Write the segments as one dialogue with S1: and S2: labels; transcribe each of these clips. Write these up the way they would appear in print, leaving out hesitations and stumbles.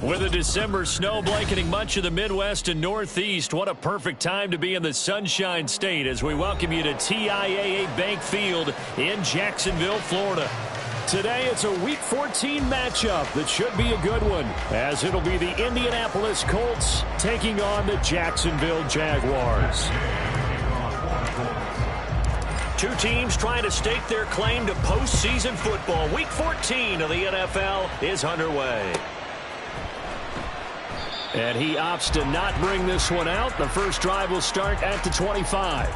S1: With a December snow blanketing much of the Midwest and Northeast, what a perfect time to be in the Sunshine State as we welcome you to TIAA Bank Field in Jacksonville, Florida. Today, it's a Week 14 matchup that should be a good one, as it'll be the Indianapolis Colts taking on the Jacksonville Jaguars. Two teams trying to stake their claim to postseason football. Week 14 of the NFL is underway. And he opts to not bring this one out. The first drive will start at the 25.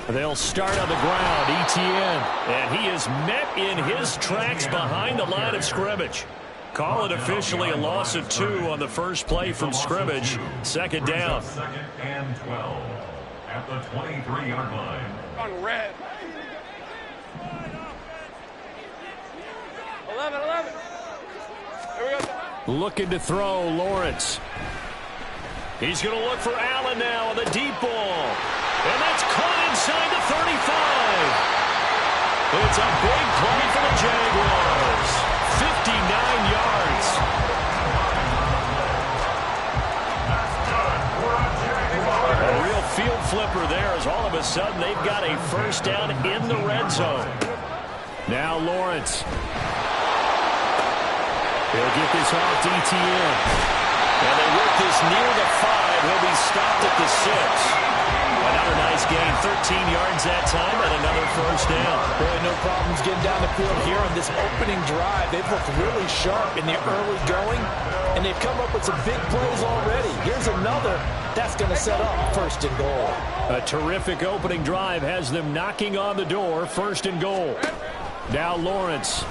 S1: They'll start on the ground, Etienne, and he is met in his tracks behind the line of scrimmage. Call it officially a loss of 2 on the first play from scrimmage. Second down.
S2: Second and 12 at the 23-yard line.
S3: On red. 11. Here we go.
S1: Looking to throw, Lawrence. He's going to look for Allen now on the deep ball. And that's caught inside the 35. It's a big play for the Jaguars. 59 yards. A real field flipper there as all of a sudden they've got a first down in the red zone. Now Lawrence. He'll get this off to Etienne. And they work this near the 5. He'll be stopped at the 6. Another nice gain, 13 yards that time, and another first down.
S4: Boy, no problems getting down the field here on this opening drive. They've looked really sharp in the early going, and they've come up with some big plays already. Here's another. That's going to set up first and goal.
S1: A terrific opening drive has them knocking on the door, first and goal. Now Lawrence.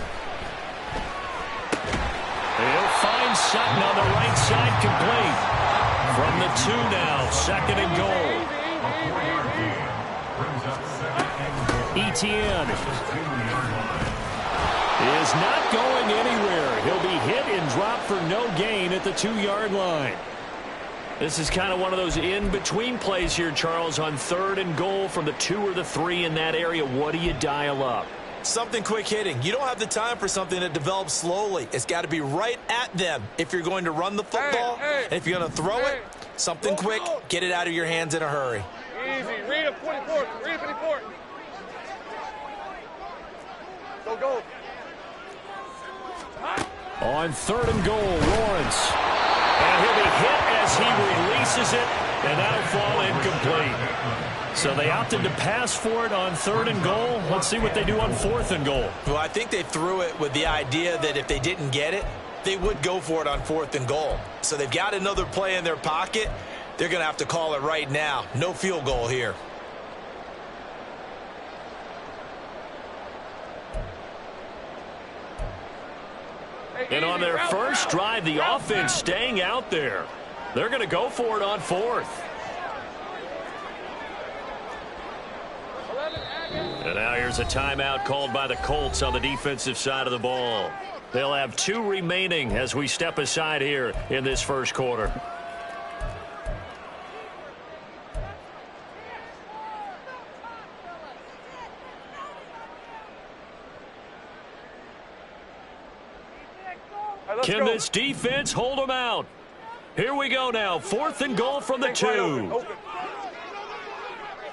S1: He'll find Sutton on the right side, complete. From the 2 now, second and goal. Etienne is not going anywhere. He'll be hit and dropped for no gain at the 2-yard line. This is kind of one of those in-between plays here, Charles, on third and goal from the 2 or the 3 in that area. What do you dial up?
S4: Something quick hitting. You don't have the time for something that develops slowly. It's got to be right at them if you're going to run the football. And if you're going to throw it, something quick, get it out of your hands in a hurry.
S3: Easy. Read up 24. Read 24. Go.
S1: On third and goal, Lawrence. And he'll be hit as he releases it, and that'll fall incomplete. So they opted to pass for it on third and goal. Let's see what they do on fourth and goal.
S4: Well, I think they threw it with the idea that if they didn't get it, they would go for it on fourth and goal. So they've got another play in their pocket. They're going to have to call it right now. No field goal here.
S1: And on their first drive, the offense staying out there. They're going to go for it on fourth. And now here's a timeout called by the Colts on the defensive side of the ball. They'll have 2 remaining as we step aside here in this first quarter. Can this defense hold them out? Here we go now. Fourth and goal from the 2.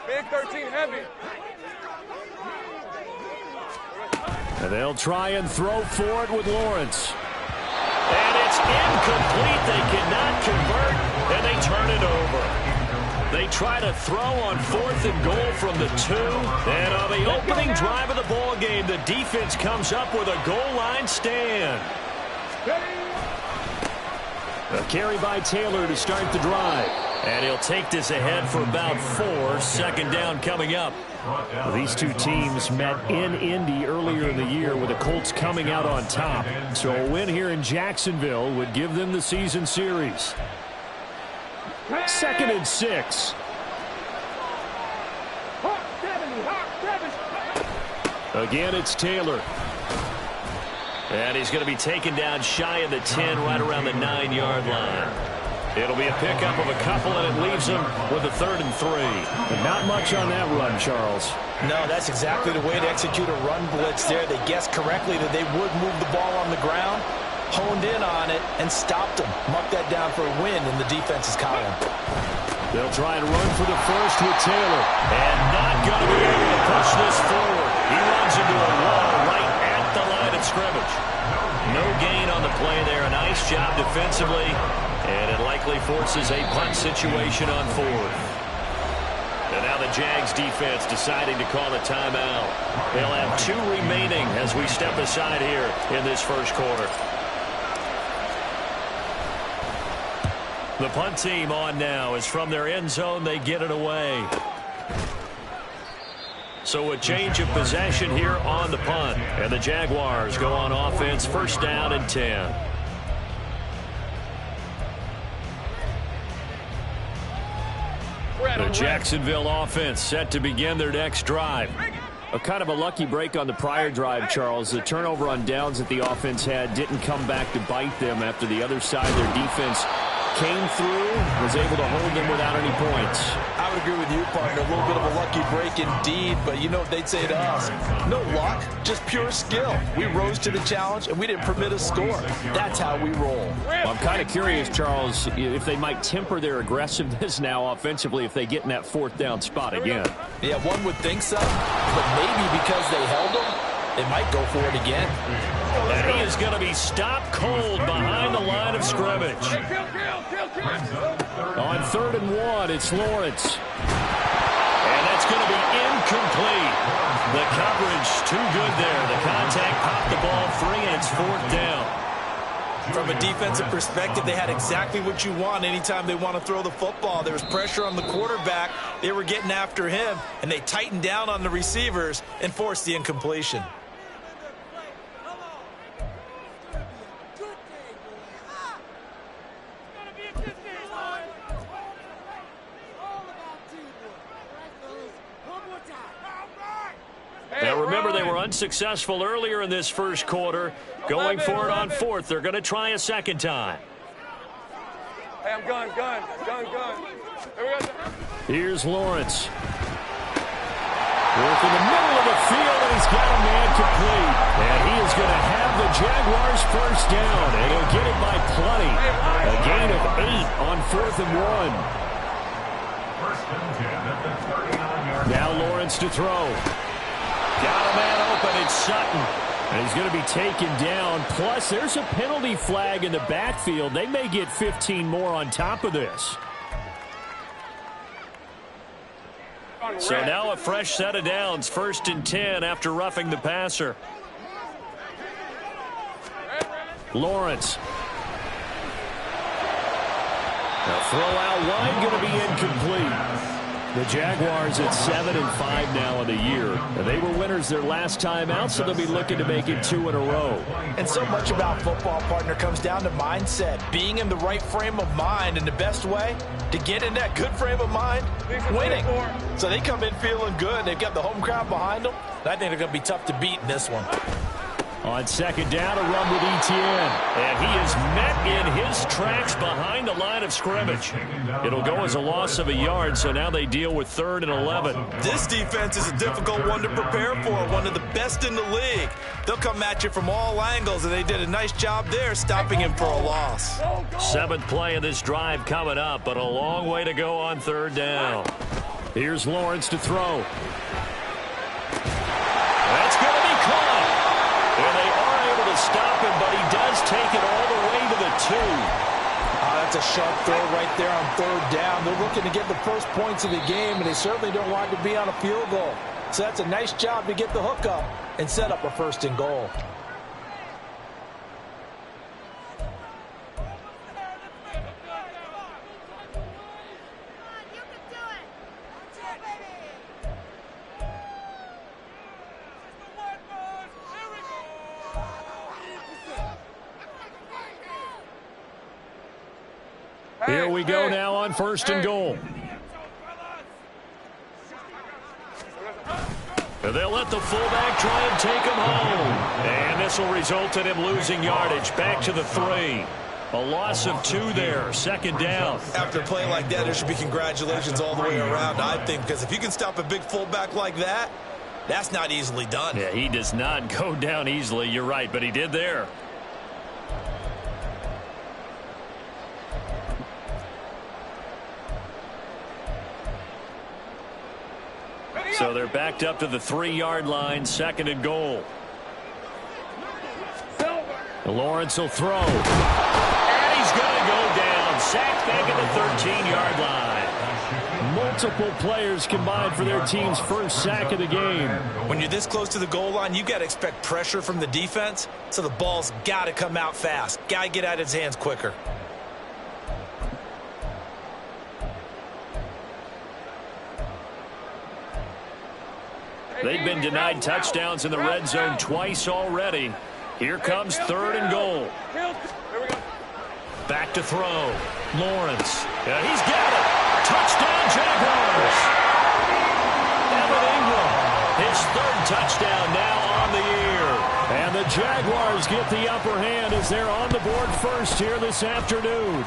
S3: Big 13 heavy.
S1: And they'll try and throw for it with Lawrence. And it's incomplete. They cannot convert, and they turn it over. They try to throw on 4th and goal from the 2. And on the opening drive of the ball game, the defense comes up with a goal line stand. A carry by Taylor to start the drive. And he'll take this ahead for about 4. 2nd down coming up. These two teams met in Indy earlier in the year with the Colts coming out on top. So a win here in Jacksonville would give them the season series. 2nd and 6. Again, it's Taylor. And he's going to be taken down shy of the 10, right around the 9-yard line. It'll be a pickup of a couple, and it leaves them with a 3rd and 3. But not much on that run, Charles.
S4: No, that's exactly the way to execute a run blitz there. They guessed correctly that they would move the ball on the ground, honed in on it, and stopped them. Mucked that down for a win in the defense's column.
S1: They'll try and run for the first with Taylor. And not going to be able to push this forward. He runs into a wall right at the line of scrimmage. No gain on the play there. A nice job defensively. And it likely forces a punt situation on 4th. And now the Jags defense deciding to call a timeout. They'll have 2 remaining as we step aside here in this first quarter. The punt team on now is from their end zone. They get it away. So a change of possession here on the punt. And the Jaguars go on offense, 1st down and 10. The Jacksonville offense set to begin their next drive. A kind of a lucky break on the prior drive, Charles. The turnover on downs that the offense had didn't come back to bite them after the other side. Their defense came through, was able to hold them without any points.
S4: I would agree with you, partner. A little bit of a lucky break indeed, but you know what they'd say to us? No luck, just pure skill. We rose to the challenge, and we didn't permit a score. That's how we roll.
S1: Well, I'm kind of curious, Charles, if they might temper their aggressiveness now offensively if they get in that 4th down spot again.
S4: Yeah, one would think so, but maybe because they held them, they might go for it again.
S1: And he is going to be stopped cold behind the line of scrimmage. On 3rd and 1, it's Lawrence. And that's going to be incomplete. The coverage too good there. The contact popped the ball free, and it's 4th down.
S4: From a defensive perspective, they had exactly what you want anytime they want to throw the football. There was pressure on the quarterback. They were getting after him, and they tightened down on the receivers and forced the incompletion.
S1: Now remember, they were unsuccessful earlier in this first quarter. Going for it on 4th. They're going to try a 2nd time.
S3: Hey, I'm gun.
S1: Here's Lawrence. Work in the middle of the field, and he's got a man complete. And he is going to have the Jaguars 1st down, and he'll get it by plenty. A gain of 8 on 4th and 1. Now Lawrence to throw. Got a man open. It's Sutton. And he's going to be taken down. Plus, there's a penalty flag in the backfield. They may get 15 more on top of this. So now a fresh set of downs. 1st and 10 after roughing the passer. Lawrence. Now throw out wide, going to be incomplete. The Jaguars at 7-5 now in the year. And they were winners their last time out, so they'll be looking to make it 2 in a row.
S4: And so much about football, partner, comes down to mindset. Being in the right frame of mind, and the best way to get in that good frame of mind, winning. So they come in feeling good. They've got the home crowd behind them. And I think they're going to be tough to beat in this one.
S1: On 2nd down, a run with Etienne. And he is met in his tracks behind the line of scrimmage. It'll go as a loss of a yard, so now they deal with 3rd and 11.
S4: This defense is a difficult one to prepare for, one of the best in the league. They'll come at you from all angles, and they did a nice job there stopping him for a loss.
S1: 7th play of this drive coming up, but a long way to go on 3rd down. Here's Lawrence to throw. That's going to be caught. And they are able to stop him, but he does take it all the way to the 2.
S4: That's a sharp throw right there on 3rd down. They're looking to get the first points of the game, and they certainly don't want to be on a field goal. So that's a nice job to get the hook up and set up a 1st and goal.
S1: Here we go now on 1st and goal. They'll let the fullback try and take him home. And this will result in him losing yardage. Back to the 3. A loss of 2 there. 2nd down.
S5: After a play like that, there should be congratulations all the way around, I think, because if you can stop a big fullback like that, that's not easily done.
S1: Yeah, he does not go down easily. You're right, but he did there. So they're backed up to the 3-yard line, 2nd and goal. Lawrence will throw. And he's going to go down. Sacked back at the 13-yard line. Multiple players combined for their team's first sack of the game.
S5: When you're this close to the goal line, you got to expect pressure from the defense, so the ball's got to come out fast. Got to get out of his hands quicker.
S1: They've been denied touchdowns in the red zone twice already. Here comes 3rd and goal. Back to throw. Lawrence. Yeah, he's got it. Touchdown, Jaguars. Evan Ingram, his 3rd touchdown now on the year. And the Jaguars get the upper hand as they're on the board first here this afternoon.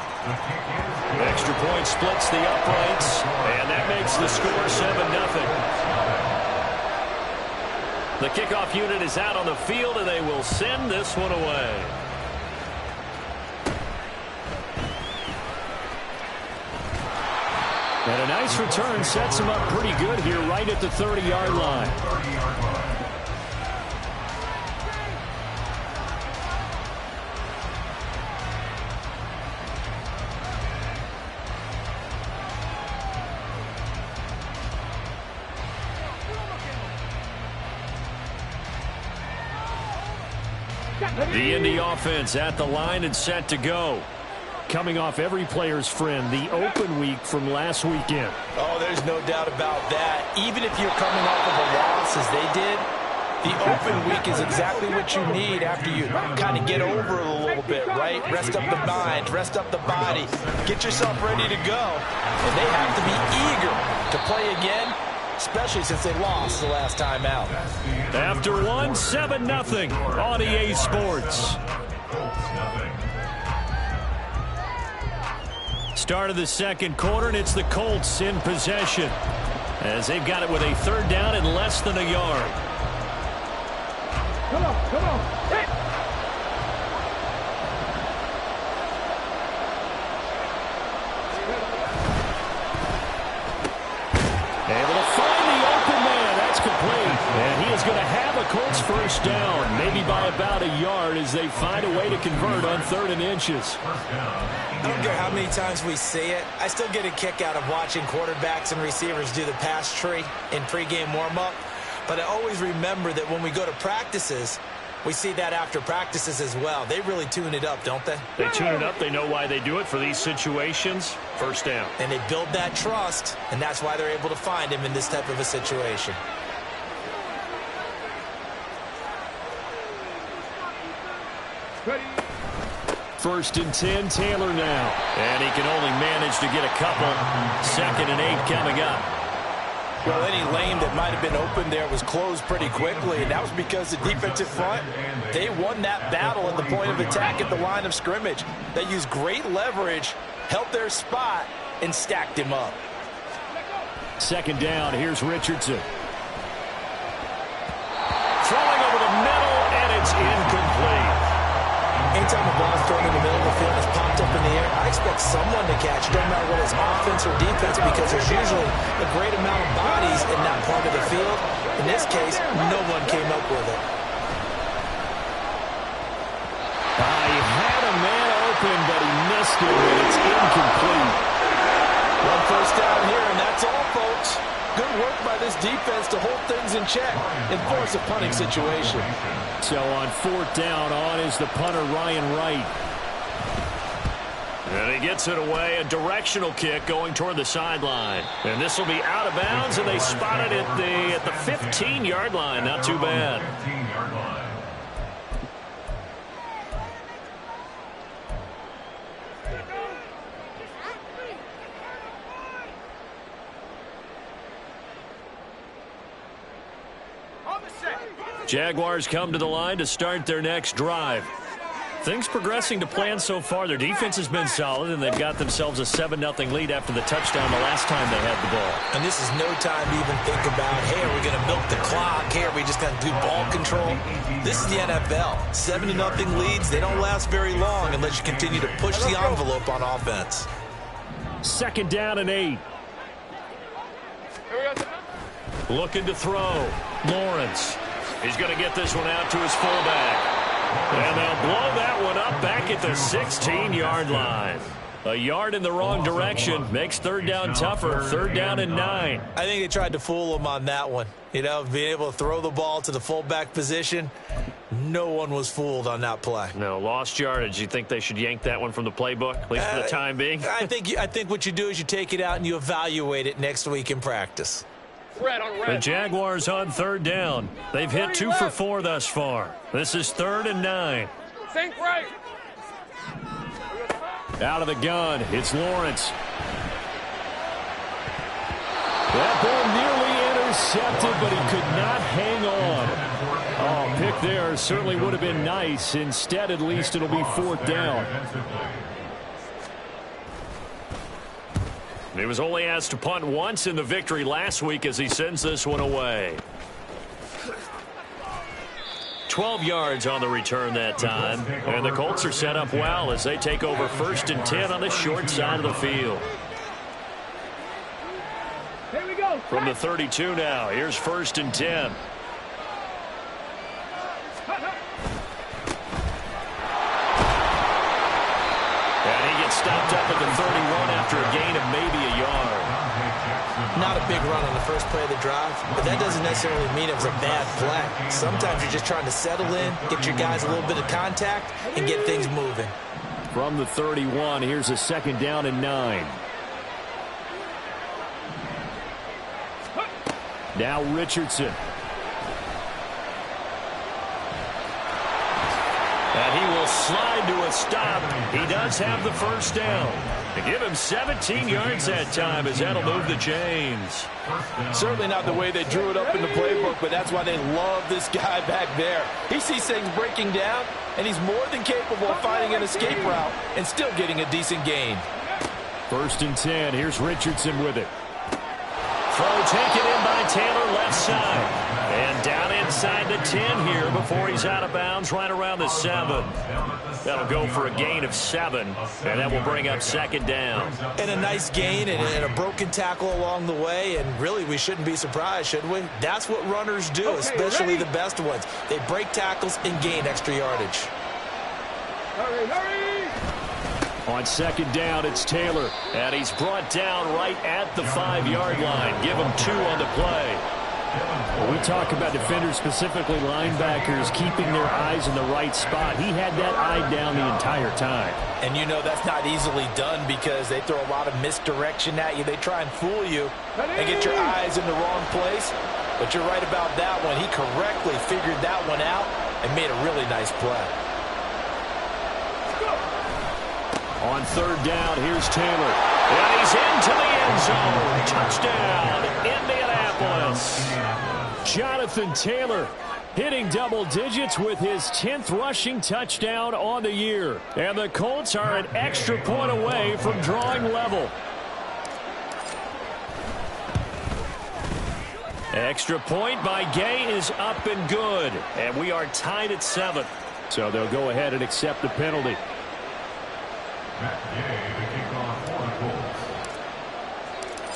S1: Extra point splits the uprights, and that makes the score 7-0. The kickoff unit is out on the field, and they will send this one away. And a nice return sets him up pretty good here right at the 30-yard line. The Indy offense at the line and set to go. Coming off every player's friend, the open week from last weekend.
S4: Oh, there's no doubt about that. Even if you're coming off of a loss as they did, the open week is exactly what you need after you kind of get over it a little bit, right? Rest up the mind, rest up the body, get yourself ready to go. And they have to be eager to play again, especially since they lost the last time out.
S1: After one, 7-0 on EA Sports. Start of the 2nd quarter, and it's the Colts in possession as they've got it with a 3rd down and less than a yard.
S3: Come on, come on. Hey.
S1: Able to find the open man. That's complete. And he is going to have a Colts 1st down, maybe by about a yard as they find a way to convert on 3rd and inches.
S5: I don't care how many times we say it, I still get a kick out of watching quarterbacks and receivers do the pass tree in pregame warm-up. But I always remember that when we go to practices, we see that after practices as well. They really tune it up, don't they?
S1: They tune it up. They know why they do it for these situations. 1st down.
S5: And they build that trust, and that's why they're able to find him in this type of a situation.
S3: Ready.
S1: 1st and 10, Taylor now. And he can only manage to get a couple. 2nd and 8 coming up.
S4: Well, any lane that might have been open there was closed pretty quickly, and that was because the defensive front, they won that battle at the point of attack at the line of scrimmage. They used great leverage, held their spot, and stacked him up.
S1: 2nd down, here's Richardson. Throwing over the middle, and it's incomplete.
S5: And anytime a ball is thrown in the middle of the field and is popped up in the air, I expect someone to catch it, no matter whether it's offense or defense, because there's usually a great amount of bodies in that part of the field. In this case, no one came up with it.
S1: He had a man open, but he missed it, and it's incomplete.
S4: One first down here, and that's all, folks. Good work by this defense to hold things in check and force a punting situation.
S1: So on fourth down, on is the punter, Ryan Wright. And he gets it away, a directional kick going toward the sideline. And this will be out of bounds, and they spot it at the 15-yard line. Not too bad.
S2: 15-yard line.
S1: Jaguars come to the line to start their next drive. Things progressing to plan so far. Their defense has been solid, and they've got themselves a 7-0 lead after the touchdown the last time they had the ball.
S5: And this is no time to even think about, hey, are we going to milk the clock? Hey, are we just going to do ball control? This is the NFL. 7-0 leads, they don't last very long unless you continue to push the envelope on offense.
S1: Second down and 8. Looking to throw. Lawrence. He's going to get this one out to his fullback. And they'll blow that one up back at the 16-yard line. A yard in the wrong direction makes third down tougher. Third down and 9.
S5: I think they tried to fool him on that one. You know, being able to throw the ball to the fullback position. No one was fooled on that play.
S1: No, lost yardage. You think they should yank that one from the playbook, at least for the time being?
S5: I think what you do is you take it out and you evaluate it next week in practice.
S1: The Jaguars on third down. They've hit 2 for 4 thus far. This is third and 9.
S3: Sink right.
S1: Out of the gun, it's Lawrence. That ball nearly intercepted, but he could not hang on. Oh, pick there certainly would have been nice. Instead, at least it'll be fourth down. He was only asked to punt once in the victory last week as he sends this one away. 12 yards on the return that time. And the Colts are set up well as they take over first and 10 on the short side of the field.
S3: Here we go.
S1: From the 32 now, here's first and 10. Stopped up at the 31 after a gain of maybe a yard.
S5: Not a big run on the first play of the drive, but that doesn't necessarily mean it was a bad play. Sometimes you're just trying to settle in, get your guys a little bit of contact, and get things moving.
S1: From the 31, here's a second down and 9. Now Richardson. And he will slide to a stop. He does have the first down. To give him 17 yards that time as that'll move the chains.
S4: Certainly not the way they drew it up in the playbook, but that's why they love this guy back there. He sees things breaking down, and he's more than capable of finding an escape route and still getting a decent gain.
S1: First and 10. Here's Richardson with it. Throw taken in by Taylor left side. And down inside the 10 here before he's out of bounds right around the 7. That'll go for a gain of 7. And that will bring up second down.
S5: And a nice gain and a broken tackle along the way. And really, we shouldn't be surprised, should we? That's what runners do, especially the best ones. They break tackles and gain extra yardage.
S3: Hurry.
S1: On second down, it's Taylor. And he's brought down right at the 5-yard line. Give him 2 on the play. When we talk about defenders, specifically linebackers, keeping their eyes in the right spot, he had that eye down the entire time.
S5: And you know that's not easily done because they throw a lot of misdirection at you. They try and fool you and get your eyes in the wrong place. But you're right about that one. He correctly figured that one out and made a really nice play.
S1: On third down, here's Taylor. And he's into the end zone. Touchdown, Indianapolis. Jonathan Taylor hitting double digits with his 10th rushing touchdown on the year. And the Colts are an extra point away from drawing level. Extra point by Gay is up and good. And we are tied at 7. So they'll go ahead and accept the penalty.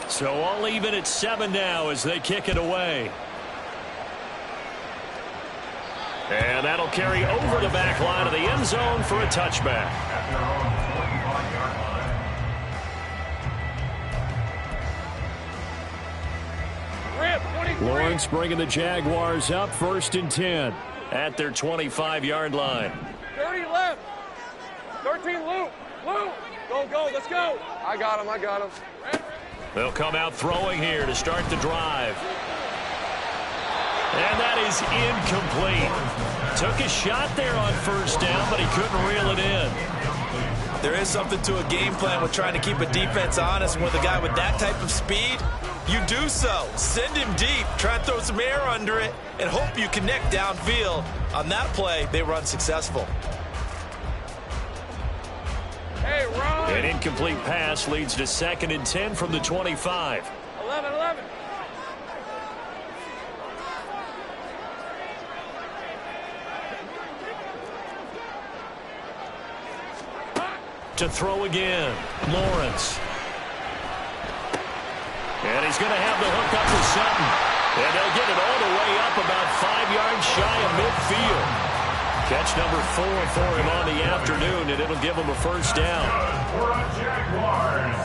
S1: So all even at 7 now as they kick it away. And that'll carry over the back line of the end zone for a touchback. Lawrence bringing the Jaguars up 1st and 10 at their 25-yard line.
S3: 30 left. 13 loop. Loop. Go, go. Let's go. I got him. I got him.
S1: They'll come out throwing here to start the drive. And that is incomplete. Took a shot there on 1st down, but he couldn't reel it in.
S5: There is something to a game plan with trying to keep a defense honest. With a guy with that type of speed, you do so. Send him deep, try and throw some air under it, and hope you connect downfield. On that play, they were unsuccessful.
S3: Hey, run.
S1: An incomplete pass leads to 2nd and 10 from the 25.
S3: 11.
S1: To throw again, Lawrence. And he's going to have the hook up to Sutton. And they'll get it all the way up about 5 yards shy of midfield. Catch number 4 for him on the afternoon, and it'll give him a 1st down.
S2: For the Jaguars.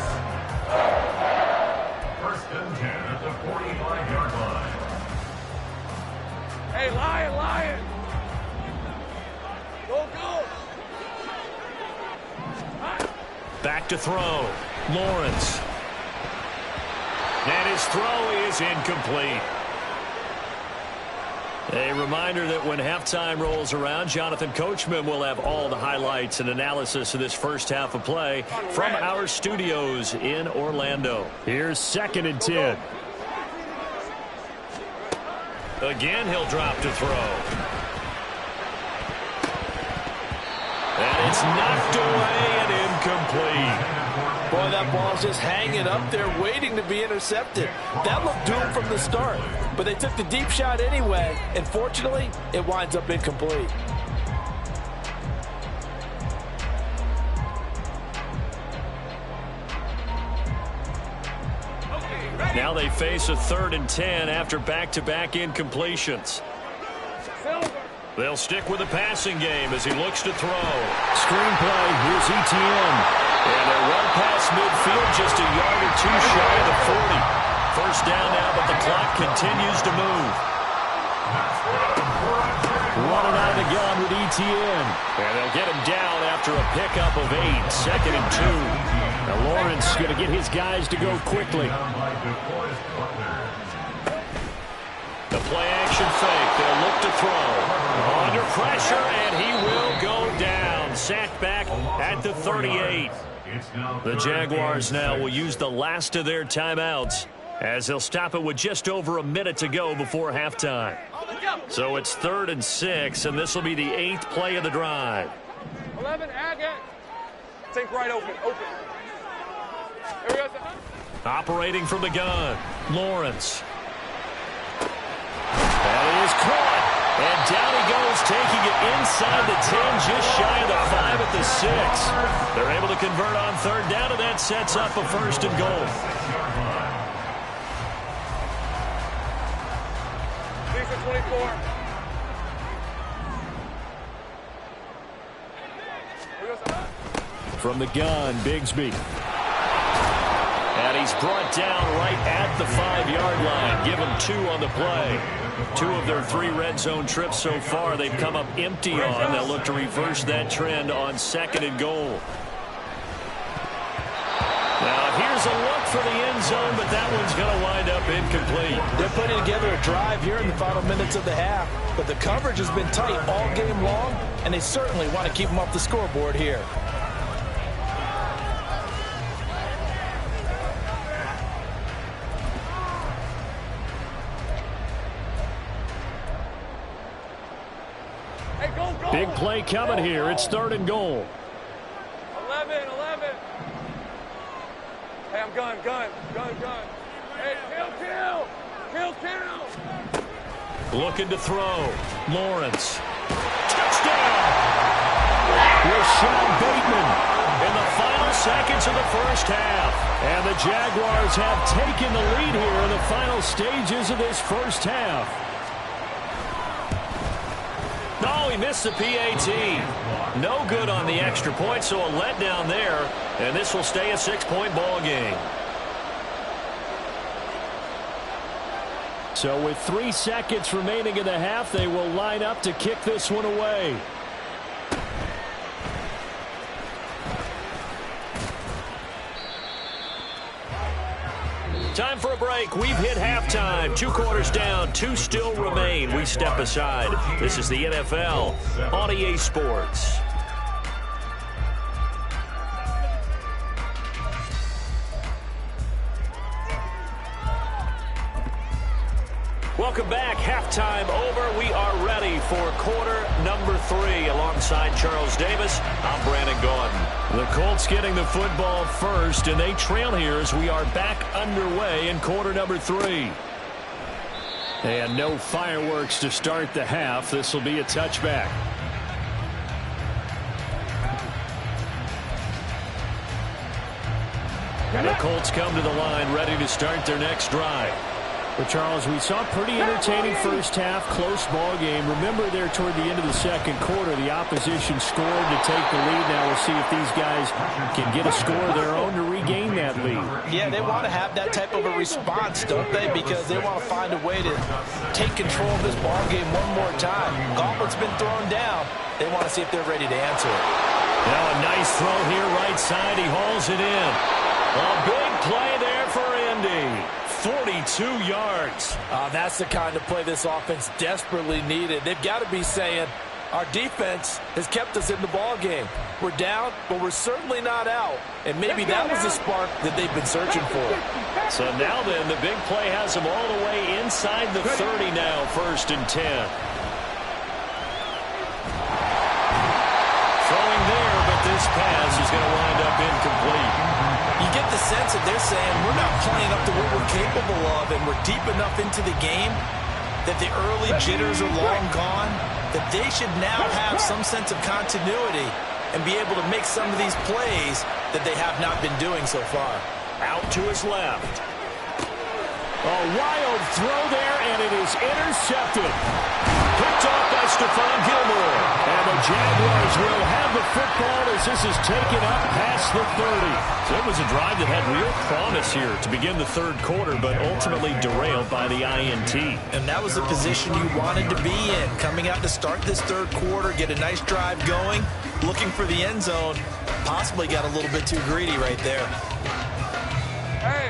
S2: 1st and 10 at the 45-yard line.
S3: Hey, Lion. Go, go.
S1: Back to throw. Lawrence. And his throw is incomplete. A reminder that when halftime rolls around, Jonathan Coachman will have all the highlights and analysis of this first half of play from our studios in Orlando. Here's 2nd and 10. Again, he'll drop to throw. And it's knocked away and incomplete.
S4: Boy, that ball's just hanging up there waiting to be intercepted. That looked doomed from the start, but they took the deep shot anyway, and fortunately, it winds up incomplete.
S1: Now they face a 3rd and 10 after back-to-back incompletions. They'll stick with the passing game as he looks to throw. Screenplay, here's ETN. And they're well past midfield, just a yard or 2 shy of the 40. 1st down now, but the clock continues to move. Running out of the gun with ETN. And they'll get him down after a pickup of 8. 2nd and 2. Now Lawrence going to get his guys to go quickly. The play action fake. They'll look to throw. Under pressure, and he will go down. Sacked back at the 38. The Jaguars now will use the last of their timeouts as they'll stop it with just over a minute to go before halftime. So it's 3rd and 6, and this will be the 8th play of the drive.
S3: 11, Agate. Think right open. Here we go.
S1: Operating from the gun, Lawrence. That is caught. And down he goes, taking it inside the 10, just shy of the 5 at the 6. They're able to convert on 3rd down, and that sets up a 1st and goal.
S3: Decent 24.
S1: From the gun, Bigsby. And he's brought down right at the 5-yard line. Give him 2 on the play. 2 of their 3 red zone trips so far they've come up empty on. They'll look to reverse that trend on 2nd and goal. Now here's a look for the end zone, but that one's going to wind up incomplete.
S4: They're putting together a drive here in the final minutes of the half, but the coverage has been tight all game long, and they certainly want to keep them off the scoreboard here.
S1: Big play coming here. It's 3rd and goal.
S3: 11. Hey, I'm gun. Hey, kill.
S1: Looking to throw. Lawrence. Touchdown! touchdown. Rashad Bateman in the final seconds of the first half. And the Jaguars have taken the lead here in the final stages of this first half. No, he missed the PAT. No good on the extra point, so a letdown there. And this will stay a 6-point ball game. So with 3 seconds remaining in the half, they will line up to kick this one away. Time for a break. We've hit halftime. 2 quarters down. 2 still remain. We step aside. This is the NFL on EA Sports. Welcome back. Halftime over. We are ready for quarter number 3. Alongside Charles Davis, I'm Brandon Gordon. The Colts getting the football first, and they trail here as we are back underway in quarter number 3. And no fireworks to start the half. This will be a touchback. And the Colts come to the line ready to start their next drive. But, Charles, we saw a pretty entertaining first half, close ball game. Remember there toward the end of the second quarter, the opposition scored to take the lead. Now we'll see if these guys can get a score of their own to regain that lead.
S4: Yeah, they want to have that type of a response, don't they? Because they want to find a way to take control of this ball game one more time. Gauntlet's been thrown down. They want to see if they're ready to answer it.
S1: Now a nice throw here, right side. He hauls it in. A big play there for Indy. 42 yards.
S4: That's the kind of play this offense desperately needed. They've got to be saying, our defense has kept us in the ball game. We're down, but we're certainly not out. And maybe that was the spark that they've been searching for.
S1: So now then, the big play has them all the way inside the 30 now, 1st and 10. Throwing there, but this pass is going to wind up incomplete.
S4: You get the sense that they're saying we're not playing up to what we're capable of, and we're deep enough into the game that the early jitters are long gone, that they should now have some sense of continuity and be able to make some of these plays that they have not been doing so far.
S1: Out to his left. A wild throw there, and it is intercepted. Picked off by Stephon Gilmore. And the Jaguars will have the football as this is taken up past the 30. So it was a drive that had real promise here to begin the third quarter, but ultimately derailed by the INT.
S4: And that was the position you wanted to be in. Coming out to start this third quarter, get a nice drive going, looking for the end zone. Possibly got a little bit too greedy right there.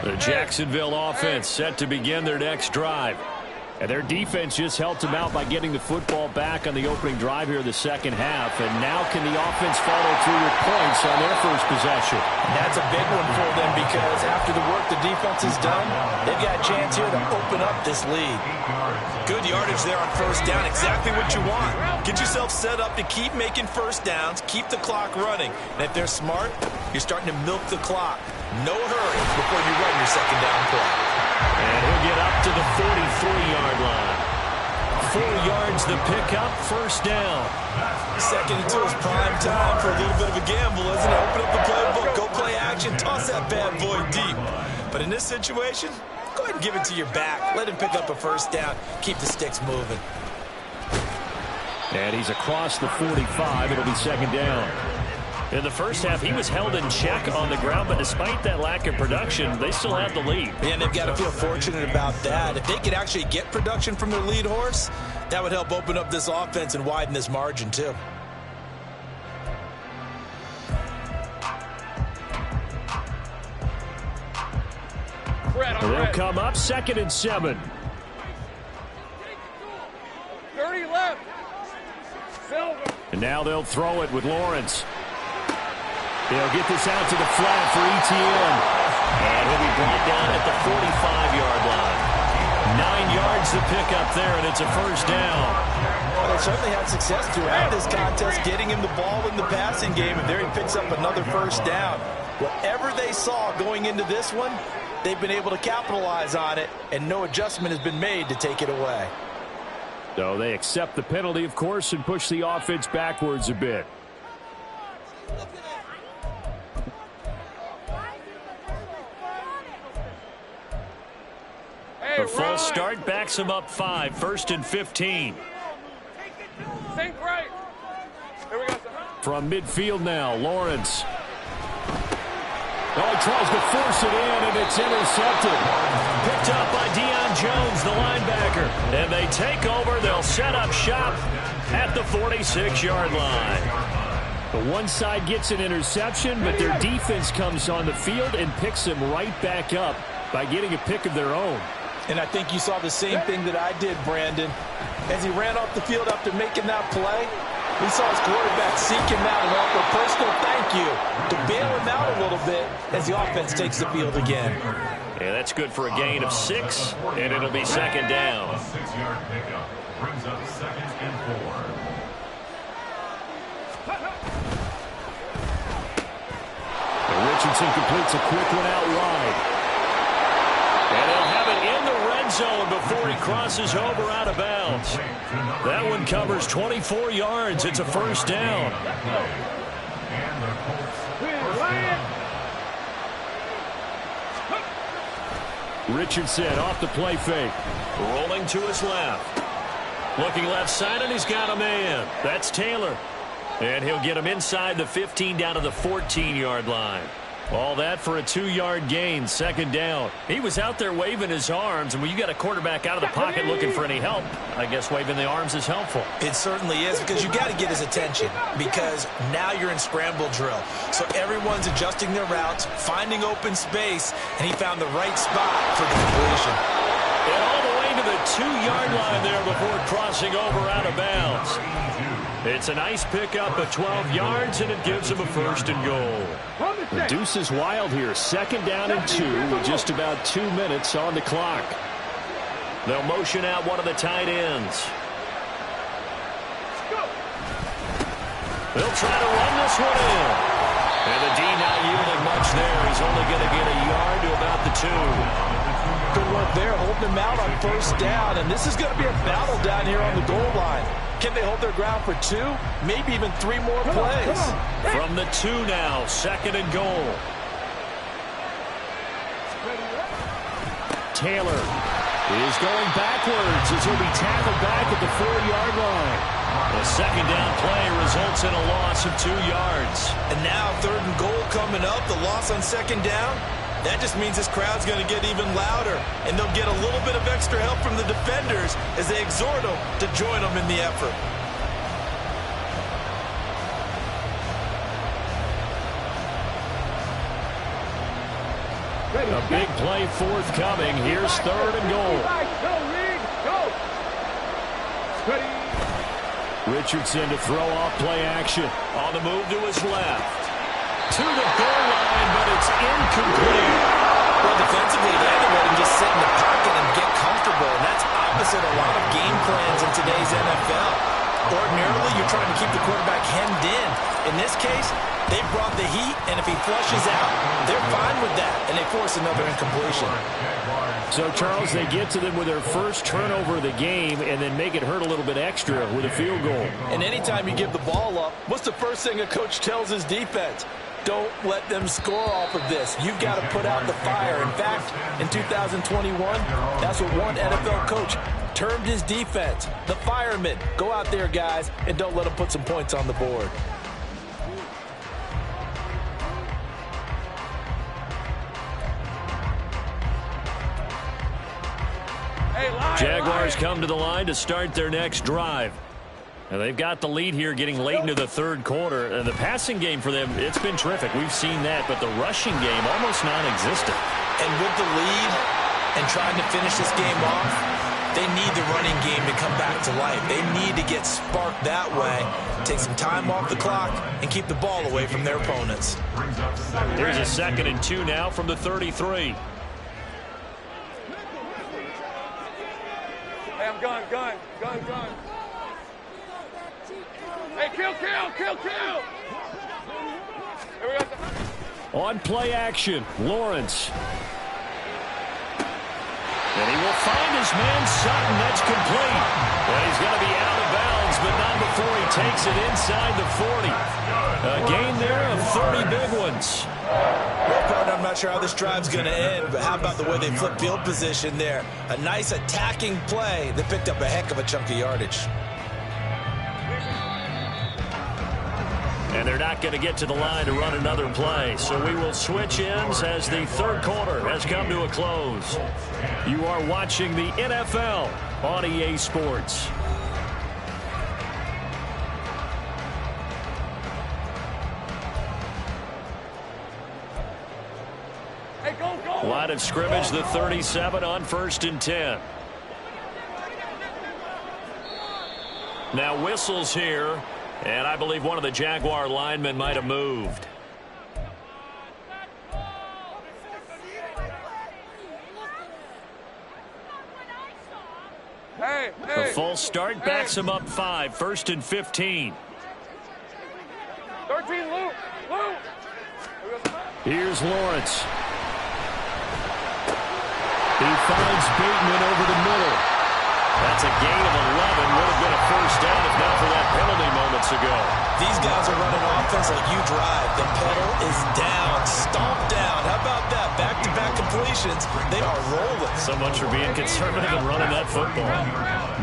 S1: The Jacksonville offense set to begin their next drive. And their defense just helped them out by getting the football back on the opening drive here in the second half. And now can the offense follow through with points on their first possession?
S4: And that's a big one for them because after the work the defense has done, they've got a chance here to open up this lead. Good yardage there on first down. Exactly what you want. Get yourself set up to keep making first downs, keep the clock running. And if they're smart, you're starting to milk the clock. No hurry before you run your second down play.
S1: And he'll get up to the 43-yard line. 4 yards the pickup, first down.
S4: Second and 2 is prime time for a little bit of a gamble, isn't it? Open up the playbook, go play action, toss that bad boy deep. But in this situation, go ahead and give it to your back. Let him pick up a first down. Keep the sticks moving.
S1: And he's across the 45. It'll be second down. In the first half, he was held in check on the ground, but despite that lack of production, they still have the lead.
S4: And they've got to feel fortunate about that. If they could actually get production from their lead horse, that would help open up this offense and widen this margin, too.
S1: They'll come up 2nd and 7.
S3: 30 left. Silver.
S1: And now they'll throw it with Lawrence. They'll get this out to the flat for Etienne. And he'll be brought down at the 45-yard line. 9 yards to pick up there, and it's a first down.
S4: Well, they certainly had success throughout this contest, getting him the ball in the passing game, and there he picks up another first down. Whatever they saw going into this one, they've been able to capitalize on it, and no adjustment has been made to take it away.
S1: So they accept the penalty, of course, and push the offense backwards a bit. A false start backs him up 5, 1st and 15.
S3: Think right. Here we go.
S1: From midfield now, Lawrence. Oh, he tries to force it in, and it's intercepted. Picked up by Deion Jones, the linebacker. And they take over. They'll set up shop at the 46-yard line. The one side gets an interception, but their defense comes on the field and picks him right back up by getting a pick of their own.
S4: And I think you saw the same thing that I did, Brandon. As he ran off the field after making that play, we saw his quarterback seek him out and offer a personal thank you to bail him out a little bit as the offense takes the field again.
S1: Yeah, that's good for a gain of 6, and it'll be 2nd down.
S2: A 6-yard pickup brings up 2nd and 4.
S1: And Richardson completes a quick one out wide. And he'll have it in the red zone before he crosses over out of bounds. That one covers 24 yards. It's a 1st down.
S2: And the Colts.
S1: Richardson off the play fake. Rolling to his left. Looking left side, and he's got a man. That's Taylor. And he'll get him inside the 15 down to the 14-yard line. All that for a 2-yard gain, 2nd down. He was out there waving his arms, and when you got a quarterback out of the pocket looking for any help, I guess waving the arms is helpful.
S5: It certainly is, because you got to get his attention, because now you're in scramble drill. So everyone's adjusting their routes, finding open space, and he found the right spot for the completion.
S1: And all the way to the 2-yard line there before crossing over out of bounds. It's a nice pickup of 12 yards, and it gives him a 1st and goal. The deuce is wild here. 2nd down and 2 with just about 2 minutes on the clock. They'll motion out one of the tight ends. They'll try to run this one in. And the D not yielding much there. He's only going to get a yard to about the 2.
S4: Good work there, holding him out on 1st down. And this is going to be a battle down here on the goal line. Can they hold their ground for 2? Maybe even 3 more plays.
S1: From the 2 now, 2nd and goal. Taylor is going backwards as he'll be tackled back at the 4-yard line. The 2nd down play results in a loss of 2 yards.
S5: And now 3rd and goal coming up, the loss on 2nd down. That just means this crowd's going to get even louder, and they'll get a little bit of extra help from the defenders as they exhort them to join them in the effort.
S1: A big play forthcoming. Here's 3rd and goal. Richardson to throw off play action. On the move to his left. To the goal line, but it's incomplete.
S5: Well, defensively, they had to let him just sit in the pocket and get comfortable, and that's opposite a lot of game plans in today's NFL. Ordinarily, you're trying to keep the quarterback hemmed in. In this case, they brought the heat, and if he flushes out, they're fine with that, and they force another incompletion.
S1: So, Charles, they get to them with their first turnover of the game and then make it hurt a little bit extra with a field goal.
S4: And anytime you give the ball up, what's the first thing a coach tells his defense? Don't let them score off of this. You've got to put out the fire. In fact, in 2021, that's what one NFL coach termed his defense. The firemen. Go out there, guys, and don't let them put some points on the board.
S1: Jaguars come to the line to start their next drive. And they've got the lead here getting late into the 3rd quarter. And the passing game for them, it's been terrific. We've seen that, but the rushing game almost non-existent.
S5: And with the lead and trying to finish this game off, they need the running game to come back to life. They need to get sparked that way, take some time off the clock, and keep the ball away from their opponents.
S1: Here's a 2nd and 2 now from the 33.
S3: Hey, I'm gun. Hey, kill. Here we go.
S1: On play action, Lawrence. And he will find his man Sutton. That's complete. And he's going to be out of bounds, but not before he takes it inside the 40. A gain there of 30 big ones.
S5: Well, partner, I'm not sure how this drive's going to end, but how about the way they flip field position there? A nice attacking play that picked up a heck of a chunk of yardage.
S1: And they're not going to get to the line to run another play. So we will switch ends as the third quarter has come to a close. You are watching the NFL on EA Sports.
S3: Hey, go, go.
S1: Line of scrimmage, the 37 on 1st and 10. Now whistles here. And I believe one of the Jaguar linemen might have moved.
S3: Hey,
S1: The full start backs him up 5, 1st and 15.
S3: 13, Luke.
S1: Here's Lawrence. He finds Bateman over the middle. That's a gain of 11. Would have been a first down if not for that penalty moments ago.
S5: These guys are running offense like you drive. The pedal is down, stomped down. How about that? Back-to-back completions. They are rolling.
S1: So much for being conservative and running that football.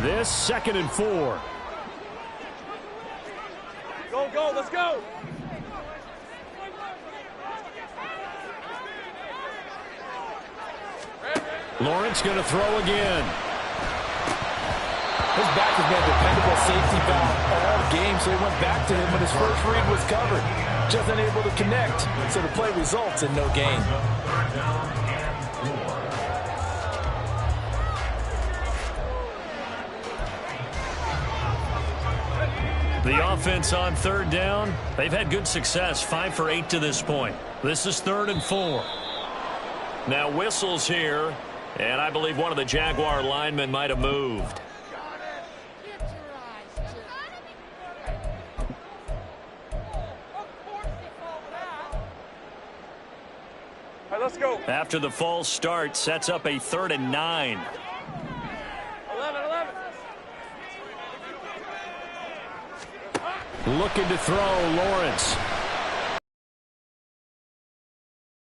S1: This 2nd and 4.
S3: Go, let's go.
S1: Lawrence going to throw again.
S4: His back has been a dependable safety valve all game, so he went back to him when his first read was covered. Just unable to connect, so the play results in no gain.
S1: The offense on 3rd down, they've had good success, 5 for 8 to this point. This is 3rd and 4. Now whistles here, and I believe one of the Jaguar linemen might have moved.
S3: Let's go.
S1: After the false start, sets up a 3rd and 9.
S3: 11.
S1: Looking to throw, Lawrence.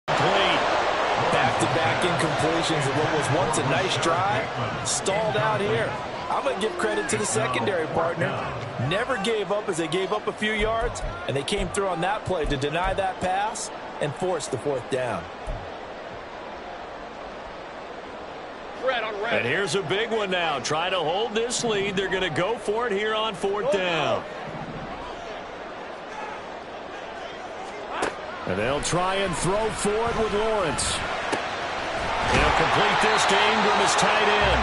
S1: Complete.
S4: Back-to-back incompletions of what was once a nice drive. Stalled out here. I'm going to give credit to the secondary partner. Never gave up as they gave up a few yards, and they came through on that play to deny that pass and force the 4th down.
S1: And here's a big one now. Trying to hold this lead. They're going to go for it here on 4th down. And they'll try and throw for it with Lawrence. They'll complete this to Ingram as tight end.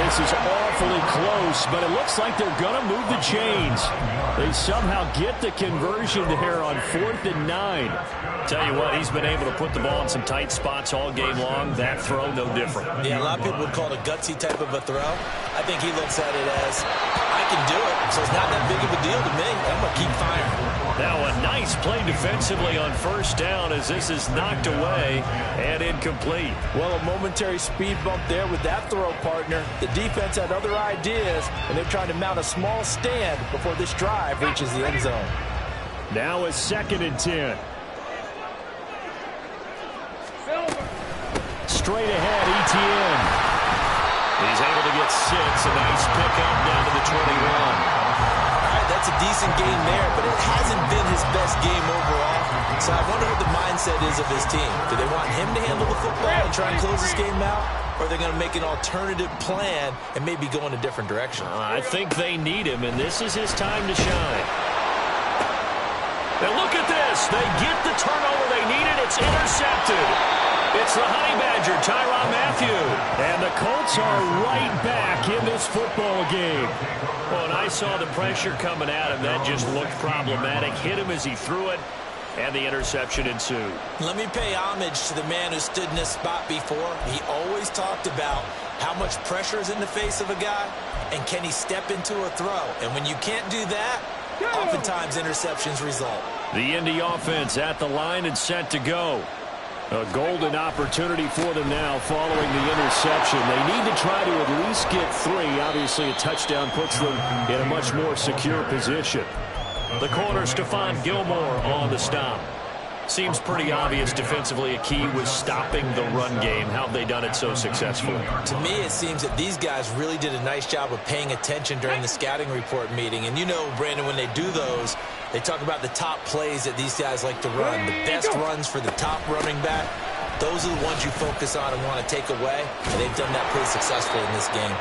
S1: This is awfully close, but it looks like they're going to move the chains. They somehow get the conversion there on 4th and 9. Tell you what, he's been able to put the ball in some tight spots all game long. That throw, no different.
S5: Yeah, a lot of people would call it a gutsy type of a throw. I think he looks at it as, I can do it, so it's not that big of a deal to me. I'm going to keep firing.
S1: Now a nice play defensively on 1st down as this is knocked away and incomplete.
S4: Well, a momentary speed bump there with that throw, partner. The defense had other ideas, and they're trying to mount a small stand before this drive reaches the end zone.
S1: Now a 2nd and 10. Straight ahead, ETN. He's able to get 6. A nice pickup down to the 21.
S5: All right, that's a decent game there, but it hasn't been his best game overall. So I wonder what the mindset is of his team. Do they want him to handle the football and try and close this game out? Or are they going to make an alternative plan and maybe go in a different direction?
S1: I think they need him, and this is his time to shine. Now look at this. They get the turnover they needed. It's intercepted. It's the Honey Badger, Tyrann Mathieu. And the Colts are right back in this football game. Well, and I saw the pressure coming at him. That just looked problematic. Hit him as he threw it, and the interception ensued.
S5: Let me pay homage to the man who stood in this spot before. He always talked about how much pressure is in the face of a guy, and can he step into a throw. And when you can't do that, oftentimes interceptions result.
S1: The Indy offense at the line and set to go. A golden opportunity for them now following the interception. They need to try to at least get 3. Obviously, a touchdown puts them in a much more secure position. The corner, Stephon Gilmore, on the stop. Seems pretty obvious defensively a key was stopping the run game. How have they done it so successfully?
S5: To me, it seems that these guys really did a nice job of paying attention during the scouting report meeting. And you know, Brandon, when they do those, they talk about the top plays that these guys like to run. The best runs for the top running back, those are the ones you focus on and want to take away. And they've done that pretty successfully in this game.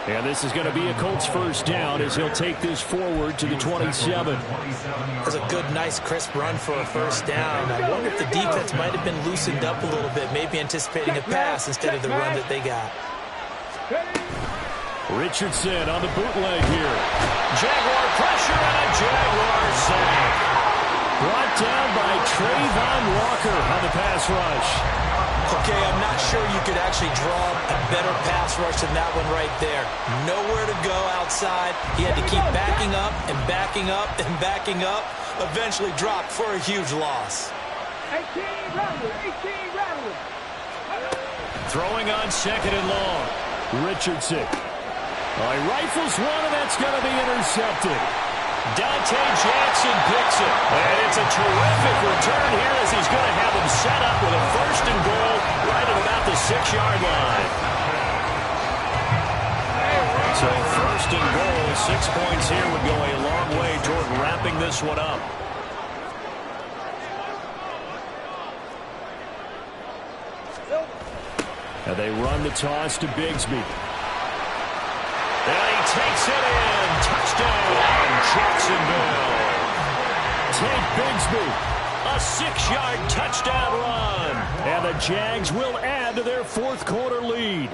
S1: And this is going to be a Colts first down as he'll take this forward to the 27.
S5: That's a good, nice, crisp run for a first down. I wonder if the defense might have been loosened up a little bit, maybe anticipating a pass instead of the run that they got.
S1: Richardson on the bootleg here. Jaguar pressure and a Jaguar sack. Brought down by Trayvon Walker on the pass rush.
S5: Okay, I'm not sure you could actually draw a better pass rush than that one right there. Nowhere to go outside. He had to keep backing up and backing up and backing up. Eventually dropped for a huge loss.
S3: 18 Rattler.
S1: Throwing on second and long. Richardson. He rifles one, and that's going to be intercepted. Dante Jackson picks it. And it's a terrific return here as he's going to have him set up with a first and goal right at about the 6-yard line. So first and goal, 6 points here would go a long way toward wrapping this one up. And they run the toss to Bigsby. And he takes it in. Touchdown, Jacksonville. Tate Bigsby, a 6-yard touchdown run. And the Jags will add to their fourth-quarter lead.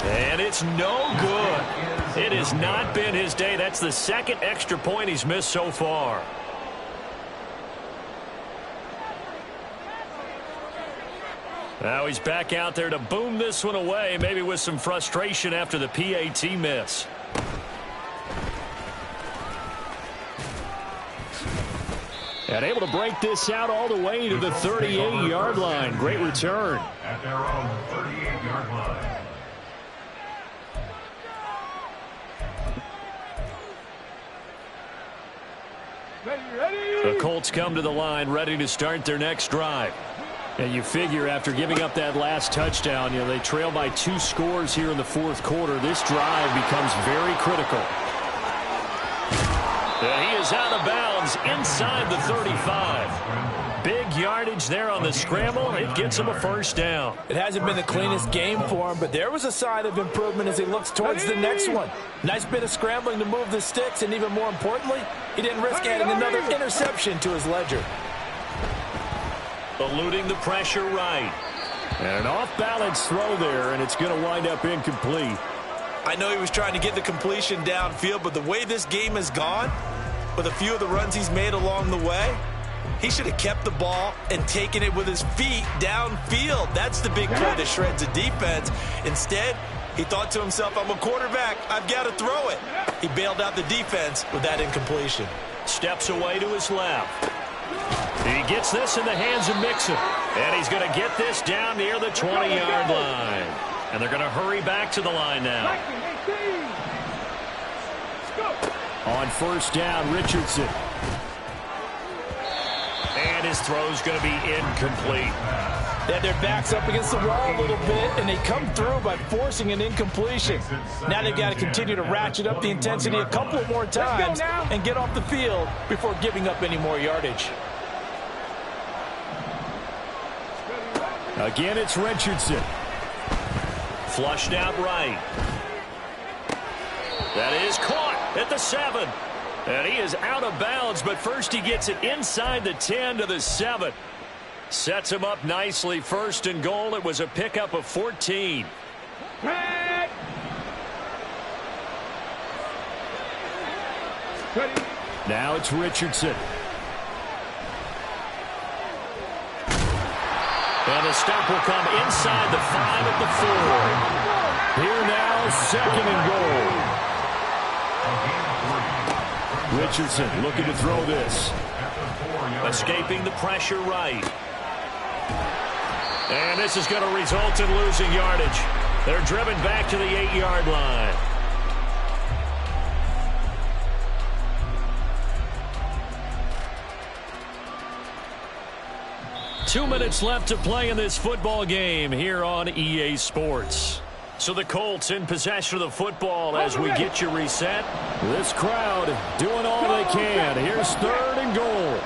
S1: And it's no good. It has not been his day. That's the second extra point he's missed so far. Now he's back out there to boom this one away, maybe with some frustration after the PAT miss. And able to break this out all the way to the 38-yard line. Great return.
S2: At their own 38-yard line.
S3: Ready.
S1: The Colts come to the line ready to start their next drive. And you figure after giving up that last touchdown, they trail by 2 scores here in the fourth quarter. This drive becomes very critical. And he is out of bounds inside the 35. Big yardage there on the scramble. It gets him a first down.
S4: It hasn't been the cleanest game for him, but there was a sign of improvement as he looks towards the next one. Nice bit of scrambling to move the sticks, and even more importantly, he didn't risk adding another interception to his ledger.
S1: Eluding the pressure right. And an off-balance throw there, and it's going to wind up incomplete.
S5: I know he was trying to get the completion downfield, but the way this game has gone, with a few of the runs he's made along the way, he should have kept the ball and taken it with his feet downfield. That's the big play that shreds a defense. Instead, he thought to himself, I'm a quarterback, I've got to throw it. He bailed out the defense with that incompletion.
S1: Steps away to his left. He gets this in the hands of Mixon. And he's going to get this down near the 20-yard line. And they're going to hurry back to the line now. On first down, Richardson. And his throw's going to be incomplete.
S4: They had their backs up against the wall a little bit, and they come through by forcing an incompletion. Now they've got to continue to ratchet up the intensity a couple of more times and get off the field before giving up any more yardage.
S1: Again, it's Richardson. Flushed out right. That is caught at the 7. And he is out of bounds, but first he gets it inside the 10 to the 7. Sets him up nicely. First and goal. It was a pickup of 14. Now it's Richardson. And the stop will come inside the 5 at the 4. Here now, second and goal. Richardson looking to throw this. Escaping the pressure right. And this is going to result in losing yardage. They're driven back to the 8-yard line. Two minutes left to play in this football game here on EA Sports. So the Colts in possession of the football as we get you reset. This crowd doing all they can. Here's 3rd and goal.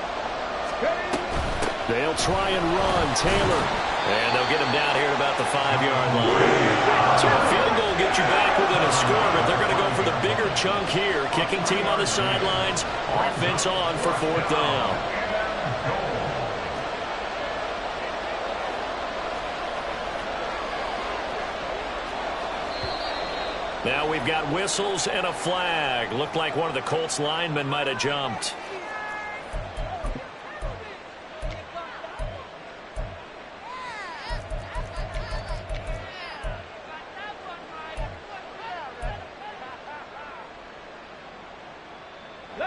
S1: They'll try and run Taylor. And they'll get him down here at about the 5-yard line. So a field goal gets you back within a score, but they're going to go for the bigger chunk here. Kicking team on the sidelines. Offense on for 4th down. Now we've got whistles and a flag. Looked like one of the Colts linemen might have jumped.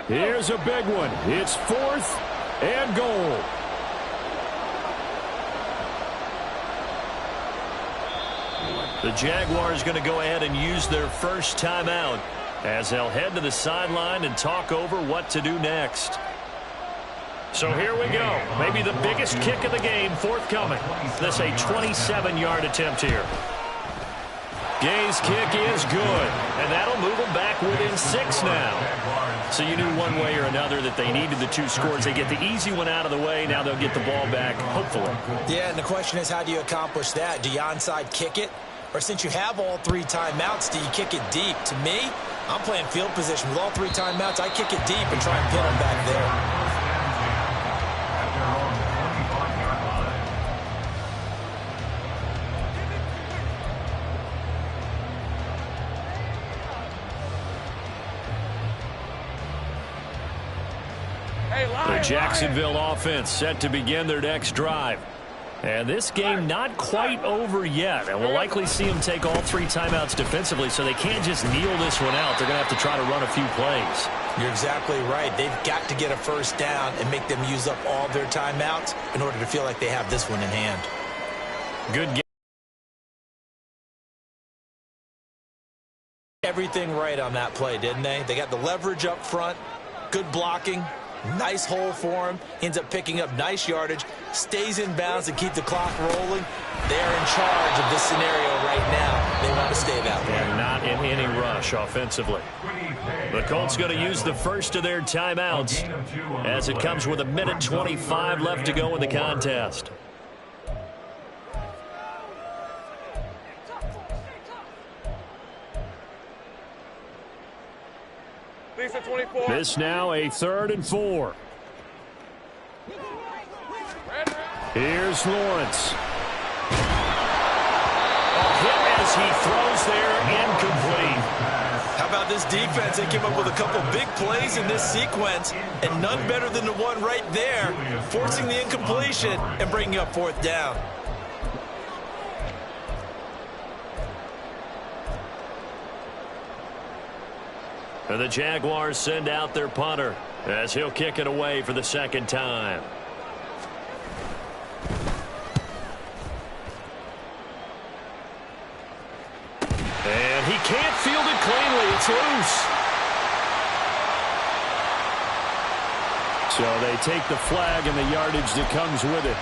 S1: Here's a big one. It's 4th and goal. The Jaguars going to go ahead and use their first timeout as they'll head to the sideline and talk over what to do next. So here we go. Maybe the biggest kick of the game forthcoming. This a 27-yard attempt here. Gay's kick is good, and that'll move them back within 6 now. So you knew one way or another that they needed the 2 scores. They get the easy one out of the way. Now they'll get the ball back, hopefully.
S5: Yeah, and the question is, how do you accomplish that? Do you onside kick it? Or since you have all 3 timeouts, do you kick it deep? To me, I'm playing field position. With all 3 timeouts, I kick it deep and try and pin them back there.
S1: The Jacksonville offense set to begin their next drive. And this game not quite over yet. And we'll likely see them take all 3 timeouts defensively, so they can't just kneel this one out. They're going to have to try to run a few plays.
S5: You're exactly right. They've got to get a first down and make them use up all their timeouts in order to feel like they have this one in hand.
S1: Good game.
S5: Everything right on that play, didn't they? They got the leverage up front, good blocking, nice hole for him, ends up picking up nice yardage, stays in bounds and keep the clock rolling. They're in charge of this scenario right now. They want to stay that way.
S1: And not in any rush offensively. The Colts going to use the first of their timeouts as it comes with 1:25 left to go in the contest. This now a 3rd and 4. Here's Lawrence. A hit as he throws there, incomplete.
S5: How about this defense? They came up with a couple big plays in this sequence, and none better than the one right there, forcing the incompletion and bringing up 4th down.
S1: And the Jaguars send out their punter as he'll kick it away for the 2nd time. And he can't field it cleanly. It's loose. So they take the flag and the yardage that comes with it.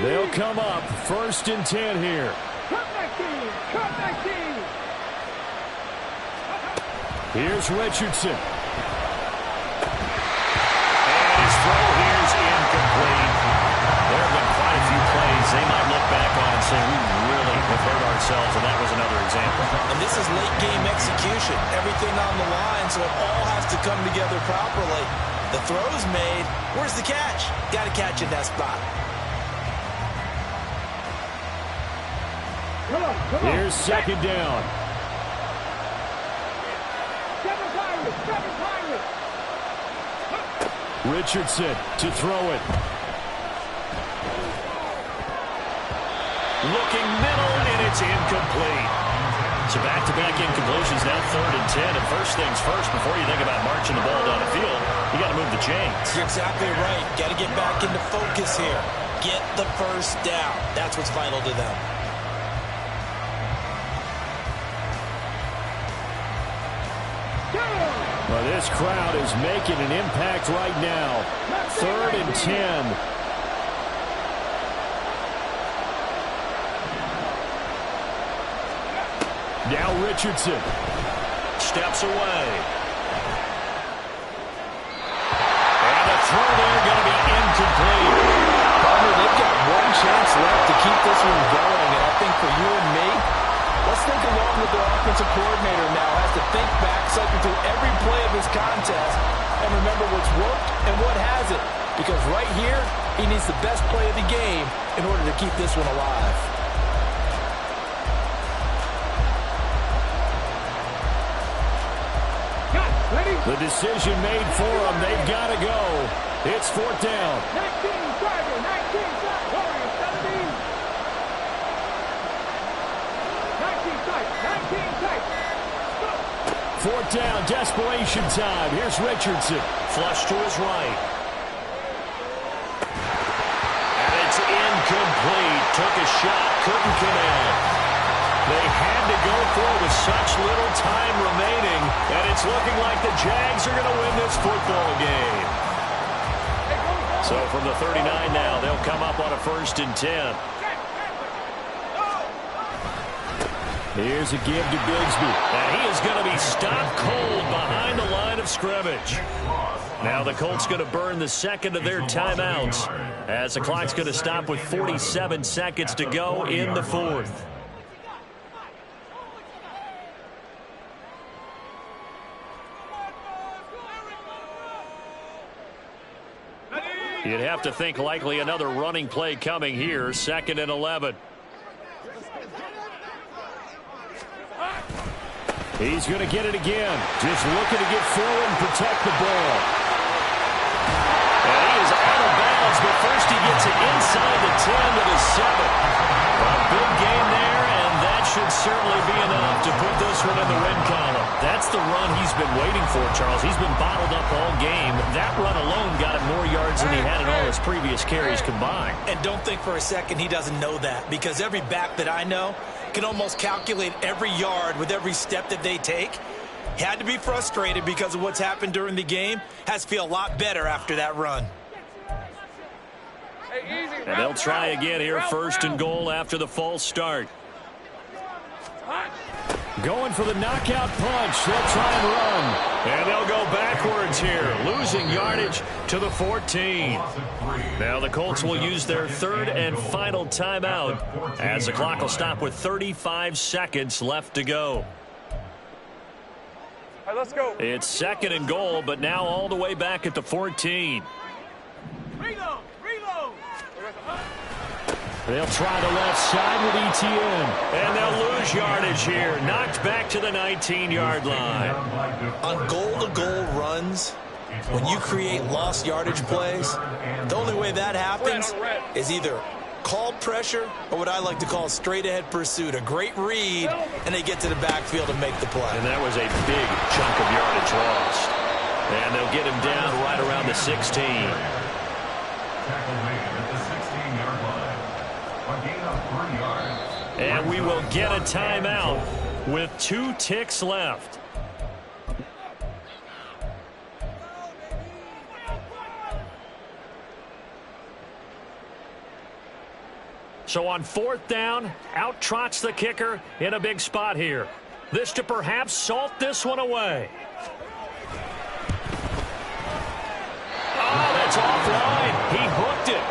S1: They'll come up 1st and 10 here. Here's Richardson. And his throw here is incomplete. There have been quite a few plays they might look back on and say, we really have hurt ourselves, and that was another example.
S5: And this is late game execution. Everything on the line, so it all has to come together properly. The throw's made. Where's the catch? Got to catch in that spot.
S1: Here's 2nd down. Richardson to throw it. Looking middle, and it's incomplete. So back-to-back incompletions, now 3rd and 10. And first things first, before you think about marching the ball down the field, you got to move the chains.
S5: You're exactly right. Got to get back into focus here. Get the first down. That's what's vital to them.
S1: Well, this crowd is making an impact right now. 3rd and 10. Now Richardson steps away. And the throw there going to be incomplete.
S4: Partner, they've got one chance left to keep this one going. And I think for you and me, let's think along with their offensive coordinator now. Has to think back, cycle through every play of this contest, and remember what's worked and what hasn't. Because right here, he needs the best play of the game in order to keep this one alive.
S1: The decision made for them. They've got to go. It's 4th down.
S3: 19, Tiger, 19, Warriors, 17. 19 tight, 19 tight.
S1: 4th down, desperation time. Here's Richardson. Flush to his right. And it's incomplete. Took a shot, couldn't connect. They had to go for it with such little time remaining, and it's looking like the Jags are going to win this football game. So from the 39 now, they'll come up on a 1st and 10. Here's a give to Bigsby. And he is going to be stopped cold behind the line of scrimmage. Now the Colts going to burn the second of their timeouts as the clock's going to stop with 47 seconds to go in the 4th. You'd have to think likely another running play coming here. 2nd and 11. He's going to get it again. Just looking to get forward and protect the ball. And he is out of bounds, but first he gets it inside the 10 to the 7. A big game there, and that should certainly be enough to put this one in the win column. That's the run he's been waiting for, Charles. He's been bottled up all game. That run alone got him more yards than he had in all his previous carries combined.
S5: And don't think for a second he doesn't know that, because every back that I know can almost calculate every yard with every step that they take. Had to be frustrated because of what's happened during the game. Has to feel a lot better after that run.
S1: And they'll try again here, 1st and goal after the false start. Going for the knockout punch. They'll try and run. And they'll go backwards here, losing yardage to the 14. Now the Colts will use their 3rd and final timeout as the clock will stop with 35 seconds left to go.
S3: All right, let's go.
S1: It's 2nd and goal, but now all the way back at the 14.
S3: Reload.
S1: They'll try the left side with ETN. And they'll lose yardage here. Knocked back to the 19-yard line.
S5: On goal-to-goal runs, when you create lost yardage plays, the only way that happens is either called pressure or what I like to call straight-ahead pursuit. A great read, and they get to the backfield and make the play.
S1: And that was a big chunk of yardage lost. And they'll get him down right around the 16. And we will get a timeout with 2 ticks left. So on 4th down, out trots the kicker in a big spot here. This to perhaps salt this one away. Oh, that's offline. He hooked it.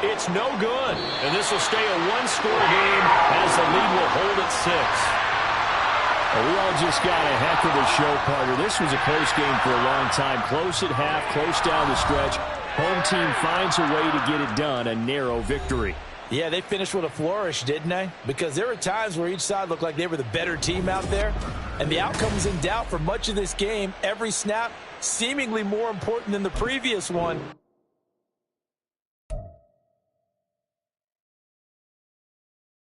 S1: It's no good. And this will stay a 1-score game as the lead will hold at 6. Well, we all just got a heck of a show, partner. This was a close game for a long time. Close at half, close down the stretch. Home team finds a way to get it done, a narrow victory.
S4: Yeah, they finished with a flourish, didn't they? Because there were times where each side looked like they were the better team out there. And the outcome was in doubt for much of this game. Every snap seemingly more important than the previous one.